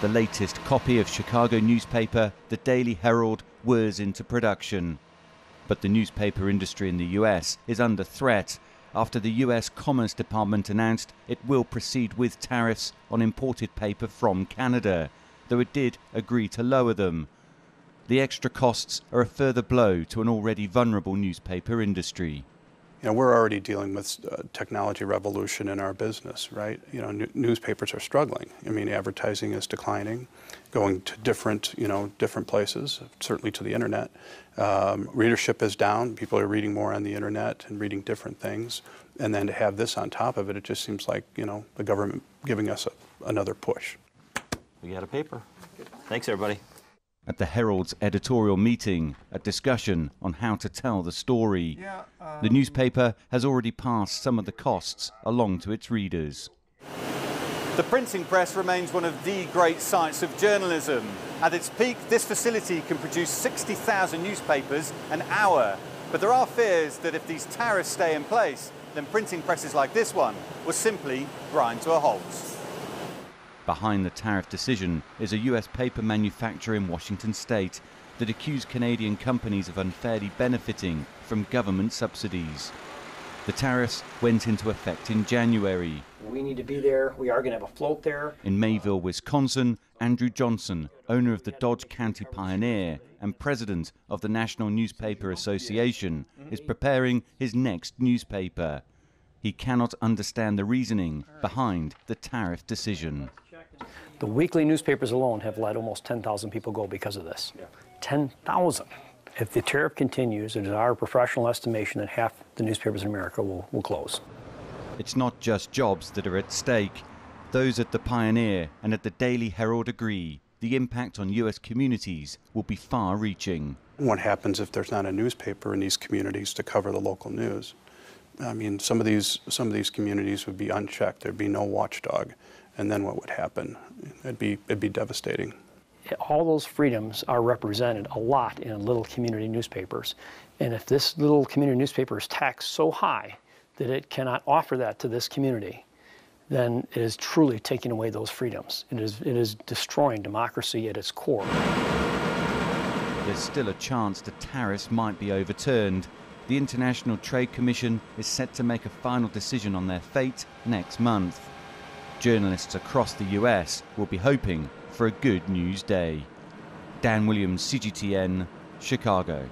The latest copy of Chicago newspaper, the Daily Herald, whirs into production. But the newspaper industry in the US is under threat after the US Commerce Department announced it will proceed with tariffs on imported paper from Canada, though it did agree to lower them. The extra costs are a further blow to an already vulnerable newspaper industry. You know, we're already dealing with technology revolution in our business, right? You know, newspapers are struggling. I mean, advertising is declining, going to different places, certainly to the internet. Readership is down. People are reading more on the internet and reading different things. And then to have this on top of it, it just seems like, you know, the government giving us another push. We got a paper. Thanks, everybody. At the Herald's editorial meeting, a discussion on how to tell the story. The newspaper has already passed some of the costs along to its readers. The printing press remains one of the great sights of journalism. At its peak, this facility can produce 60,000 newspapers an hour. But there are fears that if these tariffs stay in place, then printing presses like this one will simply grind to a halt. Behind the tariff decision is a US paper manufacturer in Washington state that accused Canadian companies of unfairly benefiting from government subsidies. The tariffs went into effect in January. We need to be there. We are going to have a float there. In Mayville, Wisconsin, Andrew Johnson, owner of the Dodge County Pioneer and president of the National Newspaper Association, is preparing his next newspaper. He cannot understand the reasoning behind the tariff decision. The weekly newspapers alone have let almost 10,000 people go because of this. 10,000. If the tariff continues, it is our professional estimation that half the newspapers in America will close. It's not just jobs that are at stake. Those at the Pioneer and at the Daily Herald agree the impact on US communities will be far-reaching. What happens if there's not a newspaper in these communities to cover the local news? I mean, some of these communities would be unchecked. There'd be no watchdog. And then what would happen? It'd be devastating. All those freedoms are represented a lot in little community newspapers. And if this little community newspaper is taxed so high that it cannot offer that to this community, then it is truly taking away those freedoms. It is destroying democracy at its core. There's still a chance the tariffs might be overturned. The International Trade Commission is set to make a final decision on their fate next month. Journalists across the US will be hoping for a good news day. Dan Williams, CGTN, Chicago.